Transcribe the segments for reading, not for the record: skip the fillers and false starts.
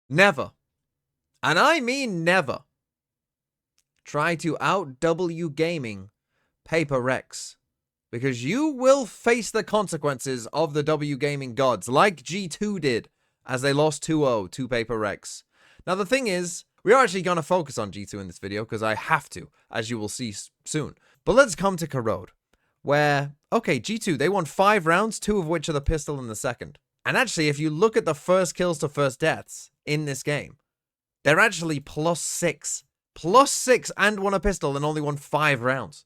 never, and I mean never, try to out-W gaming Paper Rex. Because you will face the consequences of the W gaming gods, like G2 did, as they lost 2-0 to Paper Rex. Now the thing is, we are actually going to focus on G2 in this video, because I have to, as you will see soon. But let's come to Corrode, where, okay, G2, they won 5 rounds, 2 of which are the pistol in the second. And actually, if you look at the first kills to first deaths in this game, they're actually +6. +6 and won a pistol and only won 5 rounds.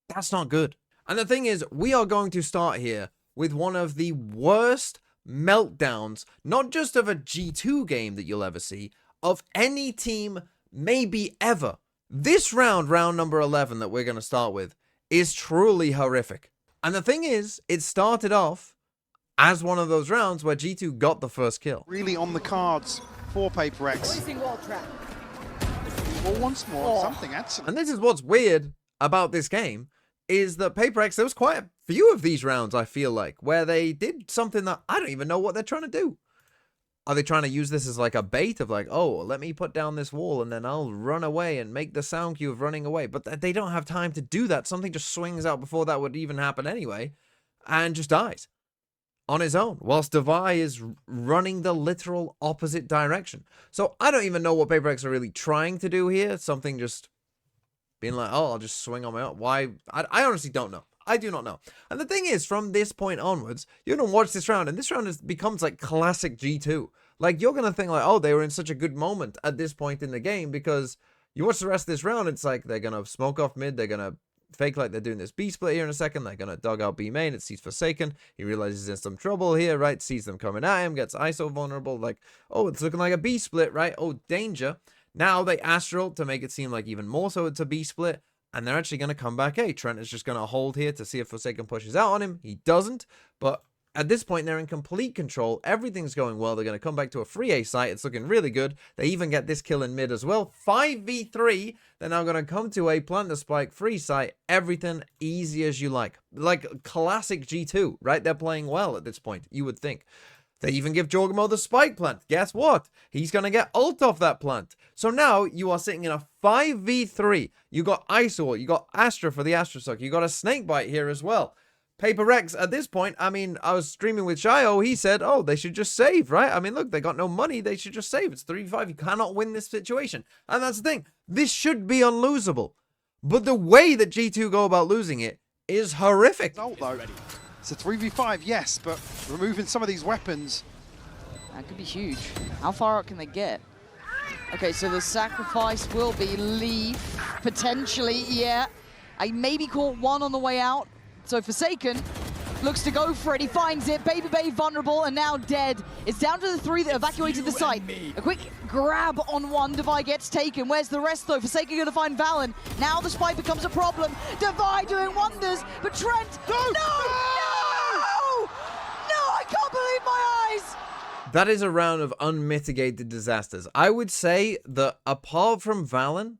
That's not good. And the thing is, we are going to start here with one of the worst meltdowns, not just of a G2 game that you'll ever see, of any team, maybe ever. This round number 11 that we're going to start with, is truly horrific. And the thing is, it started off as one of those rounds where G2 got the first kill. Really on the cards for Paper Rex. Well, once more, something excellent. And this is what's weird about this game, is that Paper Rex, there was quite a few of these rounds, I feel like, where they did something that I don't even know what they're trying to do. Are they trying to use this as like a bait of like, oh, let me put down this wall and then I'll run away and make the sound cue of running away? But they don't have time to do that. Something just swings out before that would even happen anyway and just dies on his own, whilst Devi is running the literal opposite direction. So I don't even know what Paper Rex are really trying to do here. Something just being like, oh, I'll just swing on my own. Why? I honestly don't know. I do not know. And the thing is, from this point onwards, you're going to watch this round, and this round becomes like classic G2. Like, you're going to think like, oh, they were in such a good moment at this point in the game, because you watch the rest of this round, it's like they're going to smoke off mid, they're going to fake like they're doing this B split here in a second, they're going to dug out B main, it sees Forsaken, he realizes he's in some trouble here, right, sees them coming at him, gets ISO vulnerable, like, oh, it's looking like a B split, right, oh, danger. Now they Astral to make it seem like even more so it's a B split, and they're actually going to come back A. Trent is just going to hold here to see if Forsaken pushes out on him. He doesn't, but at this point they're in complete control. Everything's going well. They're going to come back to a free A site. It's looking really good. They even get this kill in mid as well. 5v3. They're now going to come to A, plant the spike, free site. Everything easy as you like. Like classic G2, right? They're playing well at this point, you would think. They even give Jorgamo the spike plant. Guess what? He's going to get ult off that plant. So now you are sitting in a 5v3. You got Iso, you got Astra for the Astra Suck. You got a Snakebite here as well. Paper Rex, at this point, I mean, I was streaming with Shio. He said, oh, they should just save, right? I mean, look, they got no money. They should just save. It's 3v5. You cannot win this situation. And that's the thing. This should be unlosable. But the way that G2 go about losing it is horrific. It's a 3v5, yes, but removing some of these weapons. That could be huge. How far out can they get? Okay, so the sacrifice will be Leaf, potentially, yeah. I maybe caught one on the way out. So Forsaken looks to go for it, he finds it, Baby Bay vulnerable and now dead. It's down to the 3 that evacuated the site. A quick grab on one, Devi gets taken. Where's the rest though? Forsaken gonna find Valen. Now the spike becomes a problem. Devi doing wonders, but Trent, no! I can't believe my eyes! That is a round of unmitigated disasters. I would say that apart from Valen,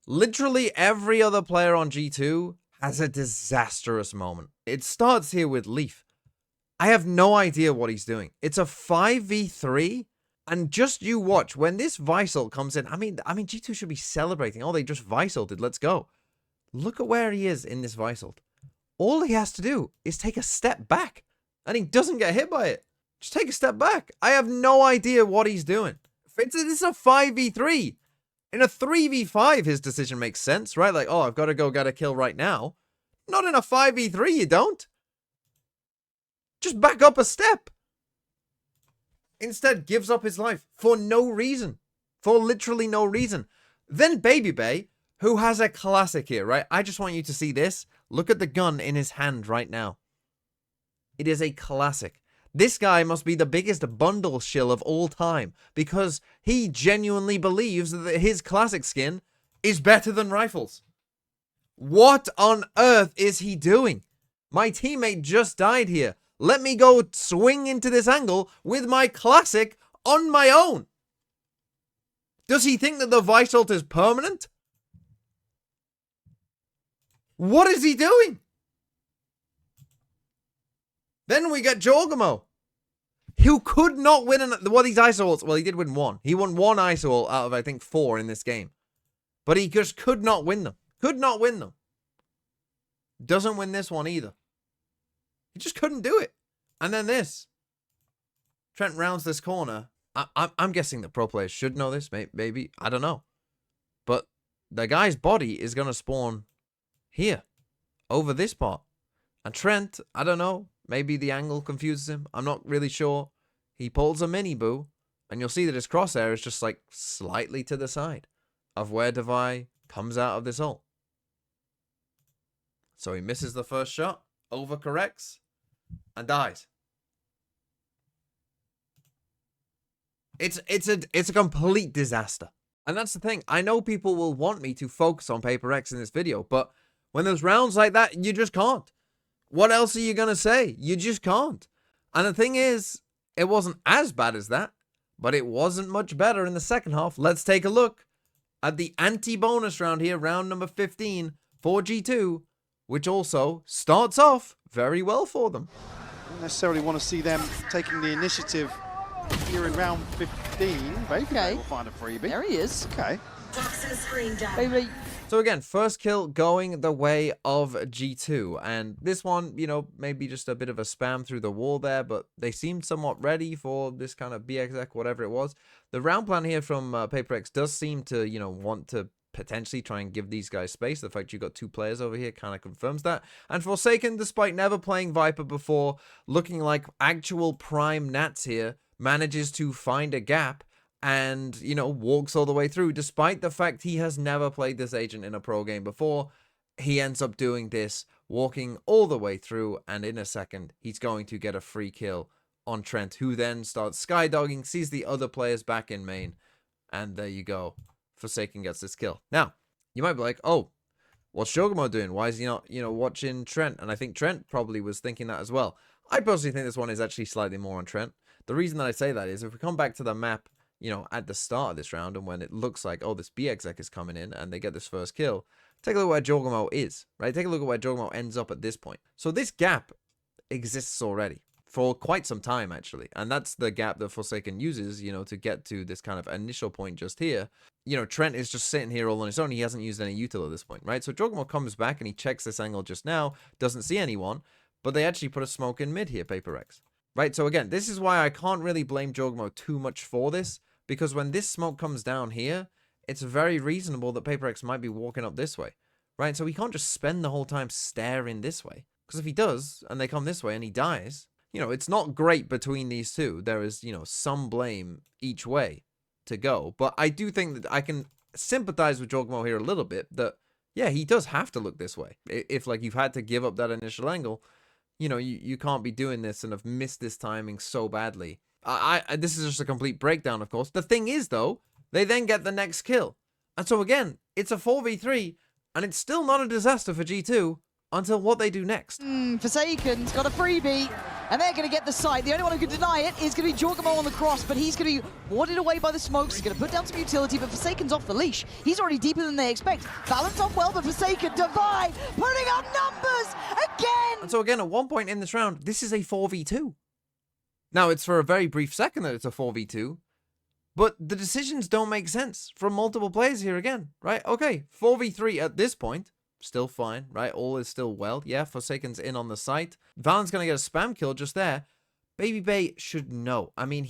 literally every other player on G2 has a disastrous moment. It starts here with Leaf. I have no idea what he's doing. It's a 5v3, and just you watch when this Visal comes in. I mean, G2 should be celebrating. Oh, they just Visalted. Let's go. Look at where he is in this Visal. All he has to do is take a step back, and he doesn't get hit by it. Just take a step back. I have no idea what he's doing. This is a 5v3. In a 3v5, his decision makes sense, right? Like, oh, I've got to go get a kill right now. Not in a 5v3, you don't. Just back up a step. Instead, gives up his life for no reason. For literally no reason. Then Baby Bay, who has a classic here, right? I just want you to see this. Look at the gun in his hand right now. It is a classic. This guy must be the biggest bundle shill of all time, because he genuinely believes that his classic skin is better than rifles. What on earth is he doing? My teammate just died here. Let me go swing into this angle with my classic on my own. Does he think that the Vice Ult is permanent? What is he doing? Then we get Jorgamo. who could not win these ISO ults. Well, he did win one. He won one ISO ult out of, I think, 4 in this game. But he just could not win them. Could not win them. Doesn't win this one either. He just couldn't do it. And then this. Trent rounds this corner. I'm guessing the pro players should know this. Maybe. I don't know. But the guy's body is going to spawn here. Over this part. And Trent, I don't know. Maybe the angle confuses him. I'm not really sure. He pulls a mini boo. And you'll see that his crosshair is just like slightly to the side of where Devi comes out of this ult. So he misses the first shot. Overcorrects. And dies. It's a complete disaster. And that's the thing. I know people will want me to focus on Paper X in this video, but when there's rounds like that, you just can't. What else are you going to say? You just can't. And the thing is, it wasn't as bad as that, but it wasn't much better in the second half. Let's take a look at the anti-bonus round here, round number 15 for G2, which also starts off very well for them. Don't necessarily want to see them taking the initiative here in round 15. Baby will find a freebie. There he is. Okay. Baby. So again, first kill going the way of G2. And this one, you know, maybe just a bit of a spam through the wall there, but they seemed somewhat ready for this kind of BXX, whatever it was. The round plan here from Paper X does seem to, you know, want to potentially try and give these guys space. The fact you got 2 players over here kind of confirms that. And Forsaken, despite never playing Viper before, looking like actual prime Nats here, manages to find a gap and, you know, walks all the way through. Despite the fact he has never played this agent in a pro game before, he ends up doing this, walking all the way through, and in a second, he's going to get a free kill on Trent, who then starts skydogging, sees the other players back in main, and there you go. Forsaken gets this kill. Now, you might be like, oh, what's Shogumo doing? Why is he not, you know, watching Trent? And I think Trent probably was thinking that as well. I personally think this one is actually slightly more on Trent. The reason that I say that is if we come back to the map, you know, at the start of this round and when it looks like, oh, this BXX is coming in and they get this first kill, take a look at where Jorgamo is, right? Take a look at where Jorgamo ends up at this point. So this gap exists already for quite some time, actually. And that's the gap that Forsaken uses, you know, to get to this kind of initial point just here. You know, Trent is just sitting here all on his own. He hasn't used any util at this point, right? So Jorgamo comes back and he checks this angle just now, doesn't see anyone, but they actually put a smoke in mid here, Paper X. Right, so again, this is why I can't really blame Jorgamo too much for this, because when this smoke comes down here, it's very reasonable that Paper X might be walking up this way, right? So he can't just spend the whole time staring this way, because if he does, and they come this way and he dies, you know, it's not great between these two. There is, you know, some blame each way to go, but I do think that I can sympathize with Jorgamo here a little bit, that, yeah, he does have to look this way. If, like, you've had to give up that initial angle, you know, you can't be doing this and have missed this timing so badly. This is just a complete breakdown, of course. The thing is, though, they then get the next kill. And so, again, it's a 4v3, and it's still not a disaster for G2 until what they do next. Forsaken's got a freebie, and they're going to get the site. The only one who can deny it is going to be Jorgamo on the cross, but he's going to be warded away by the smokes. He's going to put down some utility, but Forsaken's off the leash. He's already deeper than they expect. Balance off well, but Forsaken, Devi, putting up numbers again! And so again, at one point in this round, this is a 4v2. Now, it's for a very brief second that it's a 4v2, but the decisions don't make sense from multiple players here again, right? Okay, 4v3 at this point. Still fine, right? All is still well. Yeah, Forsaken's in on the site. Valent's going to get a spam kill just there. Baby Bay should know. I mean,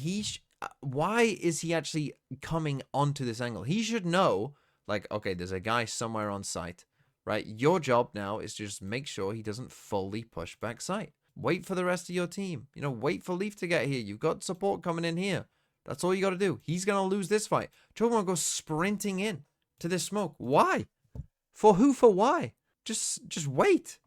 why is he actually coming onto this angle? He should know, like, okay, there's a guy somewhere on site, right? Your job now is to just make sure he doesn't fully push back site. Wait for the rest of your team. You know, wait for Leaf to get here. You've got support coming in here. That's all you got to do. He's going to lose this fight. Jorgamo goes sprinting in to this smoke. Why? For who? For why? Just wait.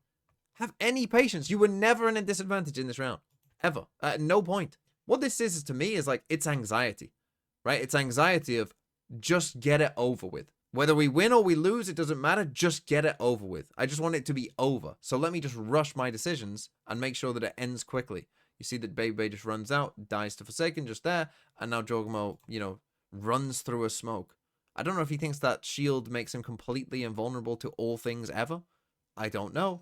Have any patience. You were never in a disadvantage in this round. Ever. At no point. What this is to me is like, it's anxiety. Right? It's anxiety of just get it over with. Whether we win or we lose, it doesn't matter. Just get it over with. I just want it to be over. So let me just rush my decisions and make sure that it ends quickly. You see that Baby just runs out, dies to Forsaken just there, and now Jorgamo, you know, runs through a smoke. I don't know if he thinks that shield makes him completely invulnerable to all things ever. I don't know.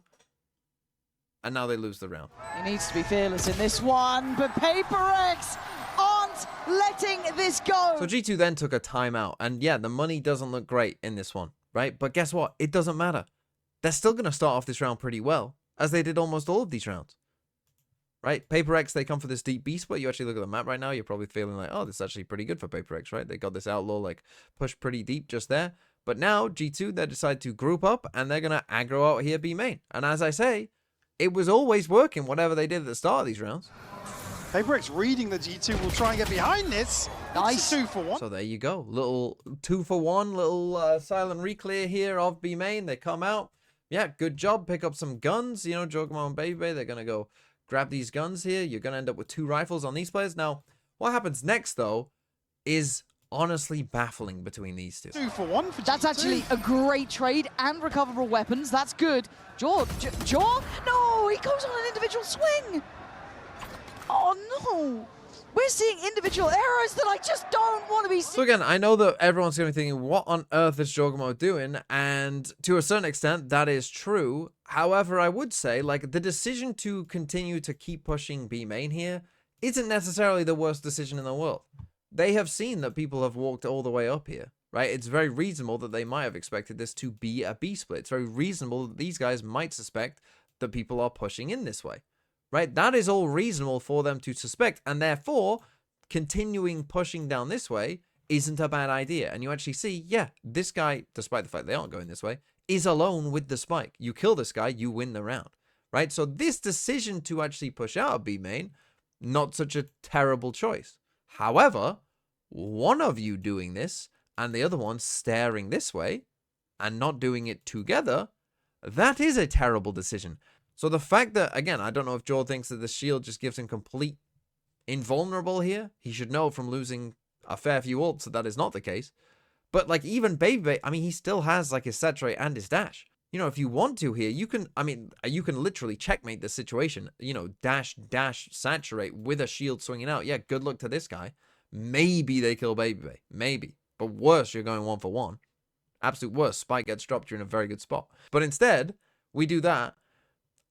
and now they lose the round. He needs to be fearless in this one, but PaperX aren't letting this go. So G2 then took a timeout, and yeah, the money doesn't look great in this one, right? But guess what? It doesn't matter. They're still going to start off this round pretty well, as they did almost all of these rounds, right? PaperX, they come for this deep B split. You actually look at the map right now, you're probably feeling like, oh, this is actually pretty good for PaperX, right? They got this outlaw, like, pushed pretty deep just there. But now, G2, they decide to group up, and they're going to aggro out here B main. And as I say, it was always working, whatever they did at the start of these rounds. PaperX reading the G2 will try and get behind this. Nice. 2 for 1. So there you go. Little 2 for 1, little silent reclear here of B main. They come out. Yeah, good job. Pick up some guns. You know, Jogamo and Baby, they're going to go grab these guns here. You're going to end up with 2 rifles on these players. Now, what happens next, though, is honestly baffling between these two. 2 for 1 for That's G2. actually a great trade and recoverable weapons. That's good. Jaw? No, he goes on an individual swing. Oh, no. We're seeing individual errors that I just don't want to be seeing. So again, I know that everyone's going to be thinking, what on earth is Jogamo doing? And to a certain extent, that is true. However, I would say, like, the decision to continue to keep pushing B main here isn't necessarily the worst decision in the world. They have seen that people have walked all the way up here, right? It's very reasonable that they might have expected this to be a B split. It's very reasonable that these guys might suspect that people are pushing in this way, right? That is all reasonable for them to suspect, and therefore, continuing pushing down this way isn't a bad idea. And you actually see, yeah, this guy, despite the fact they aren't going this way, is alone with the spike. You kill this guy, you win the round, right? So this decision to actually push out of B main, not such a terrible choice. However, one of you doing this and the other one staring this way and not doing it together, that is a terrible decision. So the fact that, again, I don't know if Joel thinks that the shield just gives him complete invulnerable here. He should know from losing a fair few ults that is not the case. But like even Baby, I mean, he still has like his saturate and his dash. You know, if you want to here, you can, I mean, you can literally checkmate the situation. You know, dash, saturate with a shield swinging out. Yeah, good luck to this guy. Maybe they kill Baby. Maybe. But worse, you're going 1 for 1. Absolute worst. Spike gets dropped. You're in a very good spot. But instead, we do that.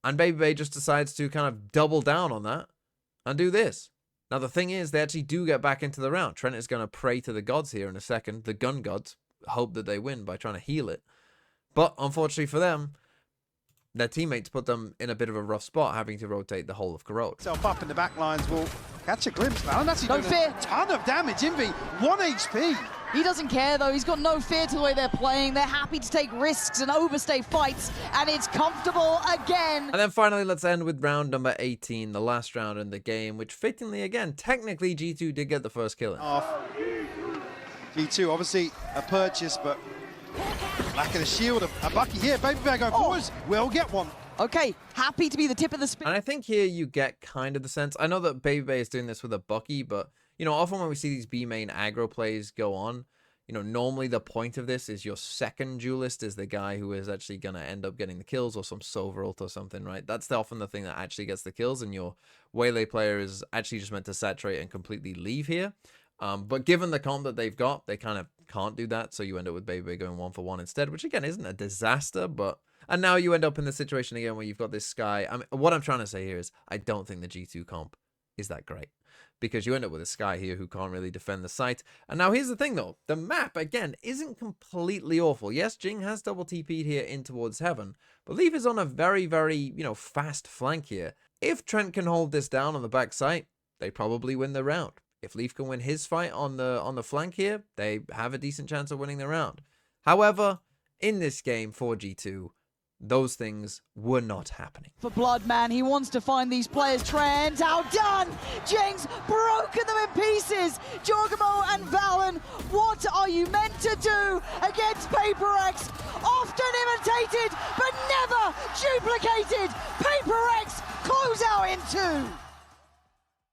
And Baby just decides to kind of double down on that and do this. Now, the thing is, they actually do get back into the round. Trent is going to pray to the gods here in a second. The gun gods. Hope that they win by trying to heal it. But unfortunately for them, their teammates put them in a bit of a rough spot, having to rotate the whole of Corrode. Self up in the back lines will catch a glimpse now. And that's No fear. A ton of damage. Envy, 1 HP. He doesn't care, though. He's got no fear to the way they're playing. They're happy to take risks and overstay fights, and it's comfortable again. And then finally, let's end with round number 18, the last round in the game, which fittingly, again, technically G2 did get the first kill in. Off. G2, obviously a purchase, but lack of the shield. A Bucky here. Baby Bear going forwards. Will get one. Okay, happy to be the tip of the spear. And I think here you get kind of the sense. I know that Baby Bay is doing this with a Bucky, but, you know, often when we see these B main aggro plays go on, you know, normally the point of this is your second duelist is the guy who is actually going to end up getting the kills, or some Sova ult or something, right? That's often the thing that actually gets the kills, and your Waylay player is actually just meant to saturate and completely leave here. But given the comp that they've got, they kind of can't do that, so you end up with Baby Bay going 1 for 1 instead, which again isn't a disaster, but... And now you end up in the situation again where you've got this Skye. I mean, what I'm trying to say here is I don't think the G2 comp is that great, because you end up with a Skye here who can't really defend the site. And now here's the thing, though. The map, again, isn't completely awful. Yes, Jing has double TP'd here in towards Heaven, but Leaf is on a very, very, you know, fast flank here. If Trent can hold this down on the back site, they probably win the round. If Leaf can win his fight on the flank here, they have a decent chance of winning the round. However, in this game for G2, those things were not happening. For Bloodman, he wants to find these players. Trent outdone. Jing's broken them in pieces. Jorgamo and Valen, what are you meant to do against PaperX? Often imitated, but never duplicated. PaperX close out in 2.